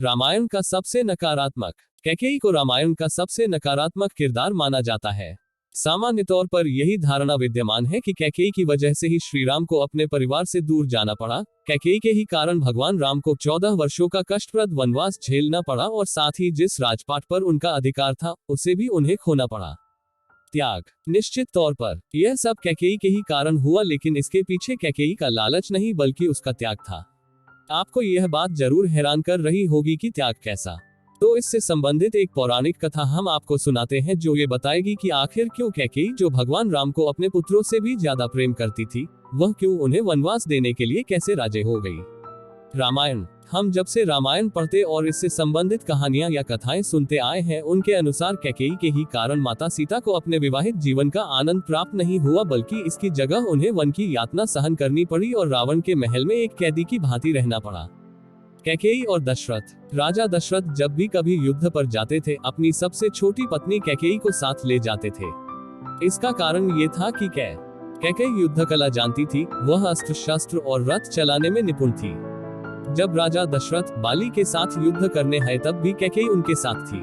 रामायण का सबसे नकारात्मक। कैकेयी को रामायण का सबसे नकारात्मक किरदार माना जाता है। सामान्य तौर पर यही धारणा विद्यमान है कि कैकेयी की वजह से ही श्री राम को अपने परिवार से दूर जाना पड़ा। कैकेयी के ही कारण भगवान राम को 14 वर्षों का कष्टप्रद वनवास झेलना पड़ा और साथ ही जिस राजपाट पर उनका अधिकार था उसे भी उन्हें खोना पड़ा। त्याग। निश्चित तौर पर यह सब कैकेयी के ही कारण हुआ, लेकिन इसके पीछे कैकेयी का लालच नहीं बल्कि उसका त्याग था। आपको यह बात जरूर हैरान कर रही होगी कि त्याग कैसा। तो इससे संबंधित एक पौराणिक कथा हम आपको सुनाते हैं जो ये बताएगी कि आखिर क्यों कैकेयी, जो भगवान राम को अपने पुत्रों से भी ज्यादा प्रेम करती थी, वह क्यों उन्हें वनवास देने के लिए कैसे राजी हो गई। रामायण। हम जब से रामायण पढ़ते और इससे संबंधित कहानियां या कथाएं सुनते आए हैं, उनके अनुसार कैकेयी के ही कारण माता सीता को अपने विवाहित जीवन का आनंद प्राप्त नहीं हुआ, बल्कि इसकी जगह उन्हें वन की यातना सहन करनी पड़ी और रावण के महल में एक कैदी की भांति रहना पड़ा। कैकेयी और दशरथ। राजा दशरथ जब भी कभी युद्ध पर जाते थे, अपनी सबसे छोटी पत्नी कैकेयी को साथ ले जाते थे। इसका कारण ये था कि कैकेयी युद्ध कला जानती थी, वह अस्त्र शस्त्र और रथ चलाने में निपुण थी। जब राजा दशरथ बाली के साथ युद्ध करने आए तब भी कैकेयी उनके साथ थी।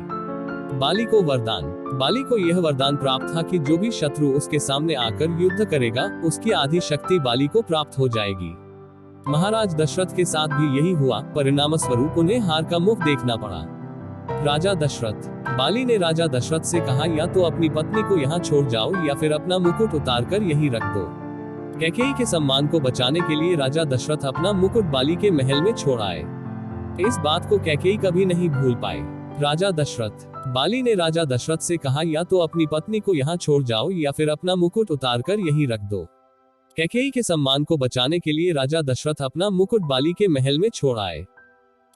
बाली को वरदान। बाली को यह वरदान प्राप्त था कि जो भी शत्रु उसके सामने आकर युद्ध करेगा, उसकी आधी शक्ति बाली को प्राप्त हो जाएगी। महाराज दशरथ के साथ भी यही हुआ, परिणाम स्वरूप उन्हें हार का मुख देखना पड़ा। राजा दशरथ। बाली ने राजा दशरथ से कहा, या तो अपनी पत्नी को यहाँ छोड़ जाओ या फिर अपना मुकुट उतारकर यहीं रख दो। कैकेयी के सम्मान को बचाने के लिए राजा दशरथ अपना मुकुट बाली के महल में छोड़ आए। इस बात को कैकेयी कभी नहीं भूल पाए। राजा दशरथ। बाली ने राजा दशरथ से कहा, या तो अपनी पत्नी को यहाँ छोड़ जाओ या फिर अपना मुकुट उतारकर यहीं रख दो। कैकेयी के सम्मान को बचाने के लिए राजा दशरथ अपना मुकुट बाली के महल में छोड़ आए।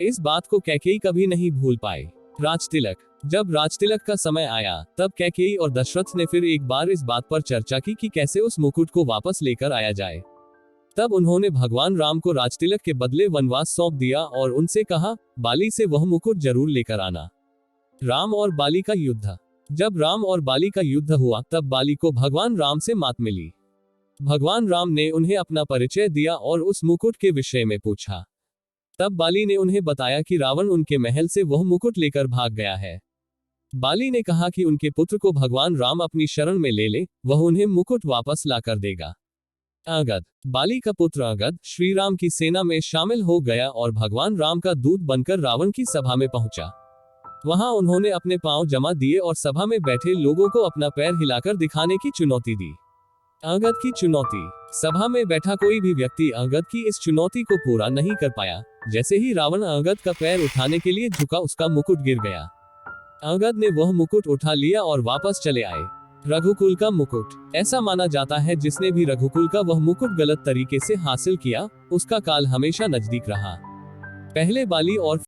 इस बात को कैकेयी कभी नहीं भूल पाए। राजतिलक। जब राजतिलक का समय आया, तब कैकेयी और दशरथ ने फिर एक बार इस बात पर चर्चा की कि कैसे उस मुकुट को वापस लेकर आया जाए। तब उन्होंने भगवान राम को राजतिलक के बदले वनवास सौंप दिया और उनसे कहा, बाली से वह मुकुट जरूर लेकर आना। राम और बाली का युद्ध। जब राम और बाली का युद्ध हुआ, तब बाली को भगवान राम से मात मिली। भगवान राम ने उन्हें अपना परिचय दिया और उस मुकुट के विषय में पूछा। तब बाली ने उन्हें बताया कि रावण उनके महल से वह मुकुट लेकर भाग गया है। बाली ने कहा कि उनके पुत्र को भगवान राम अपनी शरण में ले ले, वह उन्हें मुकुट वापस ला कर देगा। अंगद। बाली का पुत्र अंगद श्री राम की सेना में शामिल हो गया और भगवान राम का दूत बनकर रावण की सभा में पहुंचा। वहां उन्होंने अपने पांव जमा दिए और सभा में बैठे लोगों को अपना पैर हिलाकर दिखाने की चुनौती दी। अंगद की चुनौती। सभा में बैठा कोई भी व्यक्ति अंगद की इस चुनौती को पूरा नहीं कर पाया। जैसे ही रावण अंगद का पैर उठाने के लिए झुका, उसका मुकुट गिर गया। अंगद ने वह मुकुट उठा लिया और वापस चले आए। रघुकुल का मुकुट। ऐसा माना जाता है जिसने भी रघुकुल का वह मुकुट गलत तरीके से हासिल किया, उसका काल हमेशा नजदीक रहा। पहले बाली और